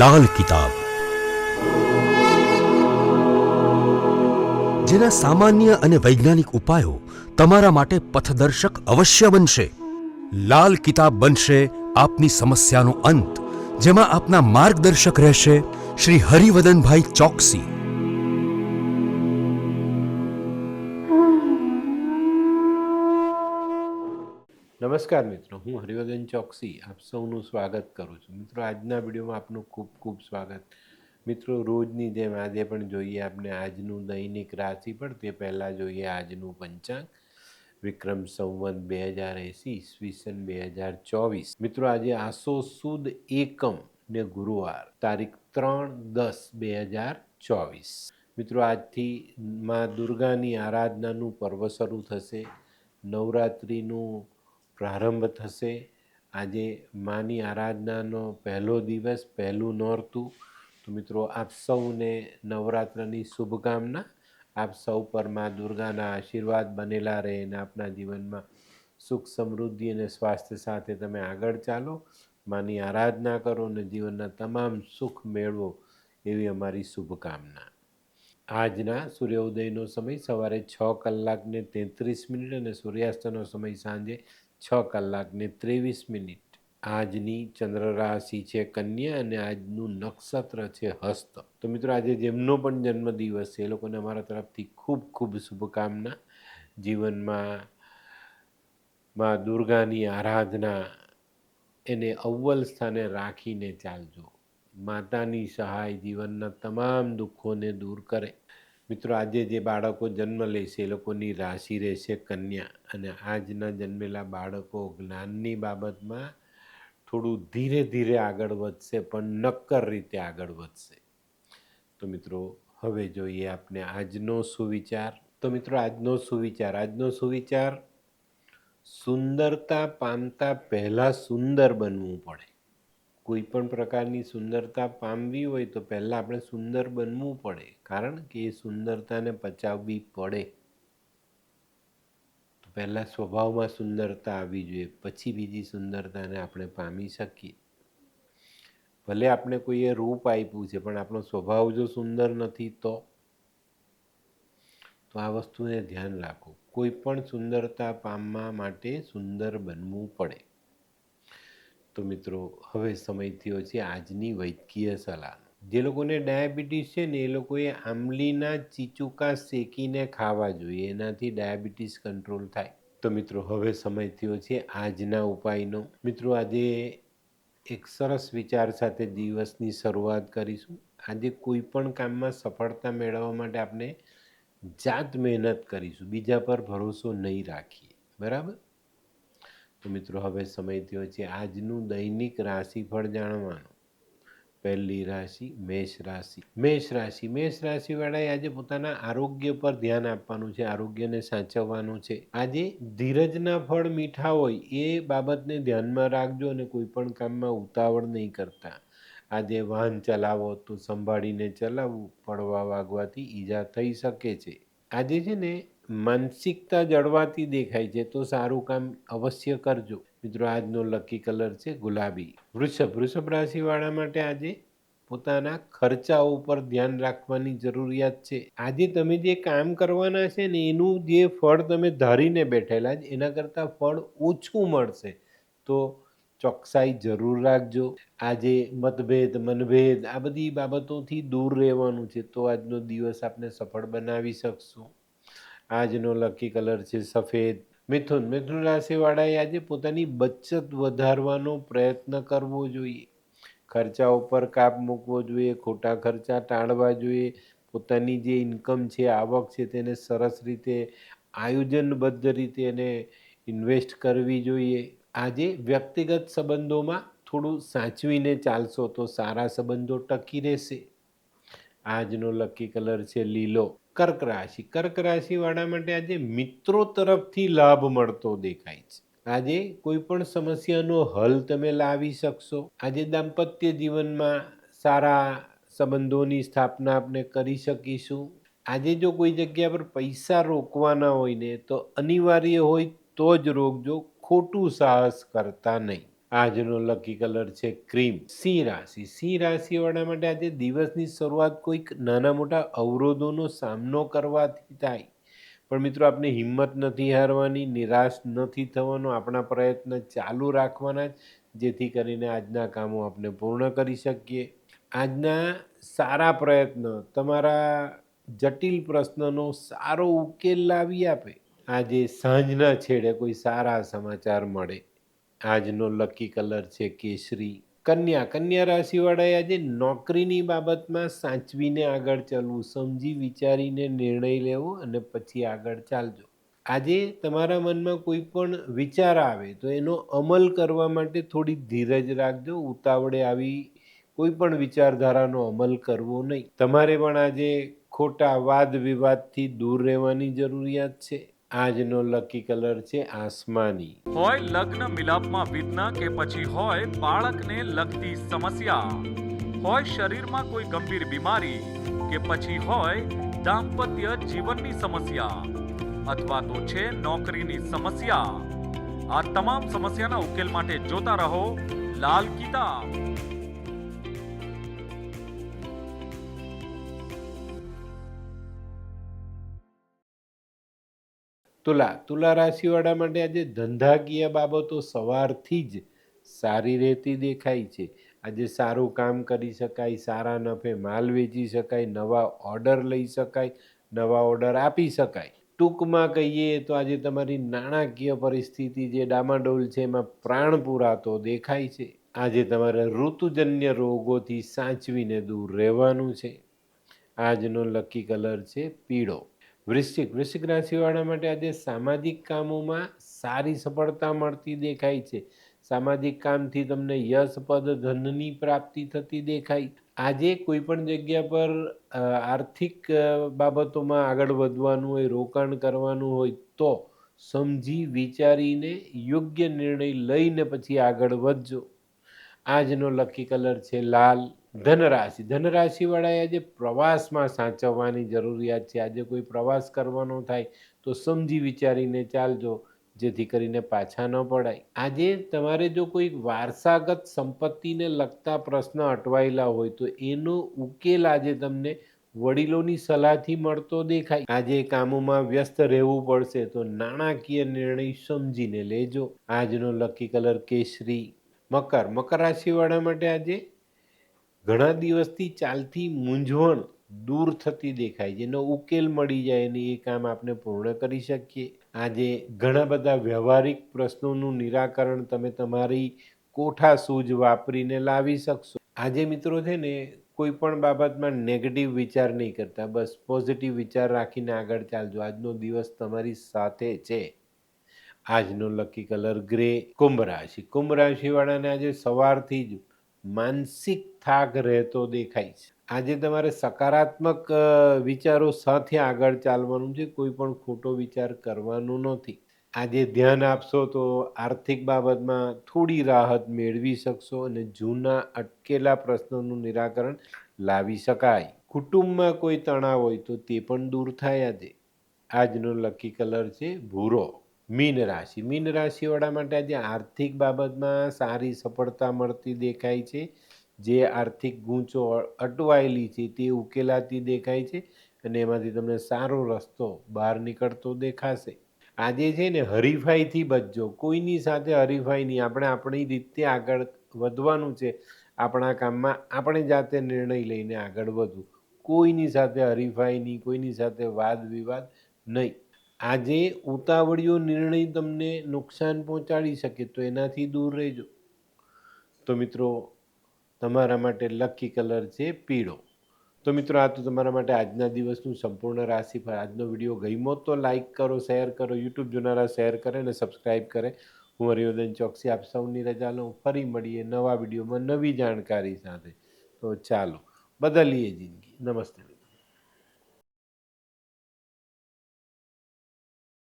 લાલ કિતાબ, જેના સામાન્ય અને વૈજ્ઞાનિક ઉપાયો તમારા માટે પથદર્શક અવશ્ય બનશે. લાલ કિતાબ બનશે આપની સમસ્યાનો અંત, જેમાં આપના માર્ગદર્શક રહેશે શ્રી હરિવદનભાઈ ચોકસી. નમસ્કાર મિત્રો, હું હરિવર્ધન ચોકસી આપ સૌનું સ્વાગત કરું છું. મિત્રો, આજના વિડીયોમાં આપનું ખૂબ ખૂબ સ્વાગત. મિત્રો, રોજની જેમ આજે પણ જોઈએ આપણે આજનું દૈનિક રાશિફળ. તે પહેલાં જોઈએ આજનું પંચાંગ. વિક્રમ સંવત 2080 ઈસવીસન 2024. મિત્રો, આજે આસો સુદ એકમ ને ગુરુવાર, તારીખ 3/10/2024. મિત્રો, આજથી મા દુર્ગાની આરાધનાનું પર્વ શરૂ થશે. નવરાત્રિનું પ્રારંભ થશે. આજે માની આરાધનાનો પહેલો દિવસ, પહેલું નોરતું. તો મિત્રો, આપ સૌને નવરાત્રની શુભકામના. આપ સૌ પર મા દુર્ગાના આશીર્વાદ બનેલા રહે અને આપના જીવનમાં સુખ, સમૃદ્ધિ અને સ્વાસ્થ્ય સાથે તમે આગળ ચાલો. માની આરાધના કરો અને જીવનના તમામ સુખ મેળવો, એવી અમારી શુભકામના. આજના સૂર્યોદયનો સમય સવારે 6:33 અને સૂર્યાસ્તનો સમય સાંજે 6:23. આજની ચંદ્ર રાશિ છે કન્યા અને આજનું નક્ષત્ર છે હસ્ત. તો મિત્રો, આજે જેમનો પણ જન્મદિવસ છે એ લોકોને અમારા તરફથી ખૂબ ખૂબ શુભકામના. જીવનમાં મા દુર્ગાની આરાધના એને અવ્વલ સ્થાને રાખીને ચાલજો. માતાની સહાય જીવનના તમામ દુઃખોને દૂર કરે. મિત્રો, આજે જે બાળકો જન્મ લેશે એ લોકોની રાશિ રહેશે કન્યા, અને આજના જન્મેલા બાળકો જ્ઞાનની બાબતમાં થોડું ધીરે ધીરે આગળ વધશે, પણ નક્કર રીતે આગળ વધશે. તો મિત્રો, હવે જોઈએ આપણે આજનો સુવિચાર. તો મિત્રો, આજનો સુવિચાર સુંદરતા પામતા પહેલાં સુંદર બનવું પડે. કોઈ પણ પ્રકારની સુંદરતા પામવી હોય તો પહેલાં આપણે સુંદર બનવું પડે, કારણ કે એ સુંદરતાને પચાવવી પડે. તો પહેલાં સ્વભાવમાં સુંદરતા આવવી જોઈએ, પછી બીજી સુંદરતાને આપણે પામી શકીએ. ભલે આપણે કોઈએ રૂપ આપ્યું છે, પણ આપણો સ્વભાવ જો સુંદર નથી તો આ વસ્તુને ધ્યાન રાખો. કોઈ પણ સુંદરતા પામવા માટે સુંદર બનવું પડે. તો મિત્રો, હવે સમય થયો છે આજની વૈદ્યકીય સલાહ. જે લોકોને ડાયાબિટીસ છે ને એ લોકોએ આંબલીના ચીચુકા શેકીને ખાવા જોઈએ, એનાથી ડાયાબિટીસ કંટ્રોલ થાય. તો મિત્રો, હવે સમય થયો છે આજના ઉપાયનો. મિત્રો, આજે એક સરસ વિચાર સાથે દિવસની શરૂઆત કરીશું. આજે કોઈ પણ કામમાં સફળતા મેળવવા માટે આપણે જાત મહેનત કરીશું, બીજા પર ભરોસો નહીં રાખીએ, બરાબર? તો મિત્રો, હવે સમય થયો છે આજનું દૈનિક રાશિફળ જાણવાનો. પહેલી રાશિ મેષ રાશિ. મેષ રાશિવાળાએ આજે પોતાના આરોગ્ય પર ધ્યાન આપવાનું છે, આરોગ્યને સાચવવાનું છે. આજે ધીરજના ફળ મીઠા હોય એ બાબતને ધ્યાનમાં રાખજો, અને કોઈ પણ કામમાં ઉતાવળ નહીં કરતા. આજે વાહન ચલાવો તો સંભાળીને ચલાવવું, પડવા વાગવાથી ઈજા થઈ શકે છે. આજે છે ને માનસિકતા જળવાતી દેખાય છે, તો સારું કામ અવશ્ય કરજો. મિત્રો, આજનો લકી કલર છે ગુલાબી. વૃષભ રાશિવાળા માટે આજે પોતાના ખર્ચાઓ ઉપર ધ્યાન રાખવાની જરૂરિયાત છે. આજે તમે જે કામ કરવાના છે ને એનું જે ફળ તમે ધારીને બેઠેલા જ એના કરતાં ફળ ઓછું મળશે, તો ચોકસાઈ જરૂર રાખજો. આજે મનભેદ આ બધી બાબતોથી દૂર રહેવાનું છે, તો આજનો દિવસ આપણે સફળ બનાવી શકશું. આજનો લકી કલર છે સફેદ. મિથુન રાશિવાળાએ આજે પોતાની બચત વધારવાનો પ્રયત્ન કરવો જોઈએ. ખર્ચાઓ પર કાપ મૂકવો જોઈએ, ખોટા ખર્ચા ટાળવા જોઈએ. પોતાની જે ઇન્કમ છે, આવક છે, તેને સરસ રીતે આયોજનબદ્ધ રીતે એને ઇન્વેસ્ટ કરવી જોઈએ. આજે વ્યક્તિગત સંબંધોમાં થોડું સાચવીને ચાલશો તો સારા સંબંધો ટકી રહેશે. આજનો લકી કલર છે લીલો. કર્ક રાશિવાળા માટે આજે મિત્રો તરફથી લાભ મળતો દેખાય છે. આજે કોઈ પણ સમસ્યાનો હલ તમે લાવી શકશો. આજે દાંપત્ય જીવનમાં સારા સંબંધોની સ્થાપના આપણે કરી શકીશું. આજે જો કોઈ જગ્યા પર પૈસા રોકવાના હોય ને તો અનિવાર્ય હોય તો જ રોકજો, ખોટું સાહસ કરતા નહીં. આજનો લકી કલર છે ક્રીમ. સિંહ રાશિ. સિંહ રાશિવાળા માટે આજે દિવસની શરૂઆત કોઈક નાના મોટા અવરોધોનો સામનો કરવાથી થાય, પણ મિત્રો આપણે હિંમત નથી હારવાની, નિરાશ નથી થવાનો, આપણા પ્રયત્ન ચાલુ રાખવાના જેથી કરીને આજના કામો આપણે પૂર્ણ કરી શકીએ. આજના સારા પ્રયત્ન તમારા જટિલ પ્રશ્નનો સારો ઉકેલ લાવી આપે. આજે સાંજના છેડે કોઈ સારા સમાચાર મળે. આજનો લકી કલર છે કેસરી. કન્યા. કન્યા રાશિવાળાએ આજે નોકરીની બાબતમાં સાચવીને આગળ ચાલવું, સમજી વિચારીને નિર્ણય લેવો અને પછી આગળ ચાલજો. આજે તમારા મનમાં કોઈ પણ વિચાર આવે તો એનો અમલ કરવા માટે થોડી ધીરજ રાખજો. ઉતાવળે આવી કોઈ પણ વિચારધારાનો અમલ કરવો નહીં. તમારે પણ આજે ખોટા વાદ વિવાદથી દૂર રહેવાની જરૂરિયાત છે. આજનો લકી કલર છે આસમાની. હોય લગ્ન મિલાપમાં વિઘ્ન કે પછી હોય બાળકને લગતી સમસ્યા, હોય શરીરમાં કોઈ ગંભીર બીમારી કે પછી હોય દાંપત્ય જીવનની સમસ્યા અથવા તો છે નોકરીની સમસ્યા, આ તમામ સમસ્યાના ઉકેલ માટે જોતા રહો લાલ કિતાબ. તુલા. તુલા રાશિવાળા માટે આજે ધંધાકીય બાબતો સવારથી જ સારી રહેતી દેખાય છે. આજે સારું કામ કરી શકાય, સારા નફે માલ વેચી શકાય, નવા ઓર્ડર લઈ શકાય, નવા ઓર્ડર આપી શકાય. ટૂંકમાં કહીએ તો આજે તમારી નાણાકીય પરિસ્થિતિ જે ડામાડોલ છે એમાં પ્રાણ પુરાતો દેખાય છે. આજે તમારે ઋતુજન્ય રોગોથી સાચવીને દૂર રહેવાનું છે. આજનો લકી કલર છે પીળો. વૃશ્ચિક. વૃશ્ચિક રાશિવાળા માટે આજે સામાજિક કામોમાં સારી સફળતા મળતી દેખાય છે. સામાજિક કામથી તમને યશ પદ ધનની પ્રાપ્તિ થતી દેખાય. આજે કોઈ પણ જગ્યા પર આર્થિક બાબતોમાં આગળ વધવાનું હોય, રોકાણ કરવાનું હોય તો સમજી વિચારીને યોગ્ય નિર્ણય લઈને પછી આગળ વધજો. આજનો લકી કલર છે લાલ. ધનરાશિ. ધનરાશિવાળાએ આજે પ્રવાસમાં સાચવવાની જરૂરિયાત છે. આજે કોઈ પ્રવાસ કરવાનો થાય તો સમજી વિચારીને ચાલજો જેથી કરીને પાછા ન પડાય. આજે તમારે જો કોઈ વારસાગત સંપત્તિને લગતા પ્રશ્ન અટવાયેલા હોય તો એનો ઉકેલ આજે તમને વડીલોની સલાહથી મળતો દેખાય. આજે કામોમાં વ્યસ્ત રહેવું પડશે તો નાણાકીય નિર્ણય સમજીને લેજો. આજનો લકી કલર કેસરી. મકર. મકર રાશિવાળા માટે આજે ઘણા દિવસથી ચાલતી મૂંઝવણ દૂર થતી દેખાય, જેનો ઉકેલ મળી જાય અને એ કામ આપણે પૂર્ણ કરી શકીએ. આજે ઘણા બધા વ્યવહારિક પ્રશ્નોનું નિરાકરણ તમે તમારી કોઠાસૂઝ વાપરીને લાવી શકશો. આજે મિત્રો છે ને કોઈ પણ બાબતમાં નેગેટિવ વિચાર નહીં કરતા, બસ પોઝિટિવ વિચાર રાખીને આગળ ચાલજો. આજનો દિવસ તમારી સાથે છે. આજનો લકી કલર ગ્રે. કુંભ રાશિ. કુંભ રાશિવાળાને આજે સવારથી જ માનસિક થાક રહેતો દેખાય છે. આજે તમારે સકારાત્મક વિચારો સાથે આગળ ચાલવાનું છે, કોઈ પણ ખોટો વિચાર કરવાનો નથી. આજે ધ્યાન આપશો તો આર્થિક બાબતમાં થોડી રાહત મેળવી શકશો અને જૂના અટકેલા પ્રશ્નોનું નિરાકરણ લાવી શકાય. કુટુંબમાં કોઈ તણાવ હોય તો તે પણ દૂર થાય આજે. આજનો લકી કલર છે ભૂરો. મીન રાશિ. મીન રાશિવાળા માટે આજે આર્થિક બાબતમાં સારી સફળતા મળતી દેખાય છે. જે આર્થિક ગૂંચો અટવાયેલી છે તે ઉકેલાતી દેખાય છે અને એમાંથી તમને સારો રસ્તો બહાર નીકળતો દેખાશે. આજે છે ને હરીફાઈથી બચજો. કોઈની સાથે હરીફાઈ નહીં, આપણે આપણી રીતે આગળ વધવાનું છે. આપણા કામમાં આપણે જાતે નિર્ણય લઈને આગળ વધવું. કોઈની સાથે હરીફાઈ નહીં, કોઈની સાથે વાદ વિવાદ નહીં. આજે ઉતાવળિયો નિર્ણય તમને નુકસાન પહોંચાડી શકે તો એનાથી દૂર રહેજો. તો મિત્રો તમારા માટે લકી કલર છે પીળો. તો મિત્રો આ તો તમારા માટે આજના દિવસનું સંપૂર્ણ રાશિફળ. આજનો વિડીયો ગમ્યો તો લાઈક કરો, શેર કરો, યુટ્યુબ જોનારા શેર કરે અને સબસ્ક્રાઈબ કરે. હું હરિવર્ધન ચોકસી આપ સૌની રજા લઉં. ફરી મળીએ નવા વિડીયોમાં નવી જાણકારી સાથે. તો ચાલો બદલીએ જિંદગી. નમસ્તે.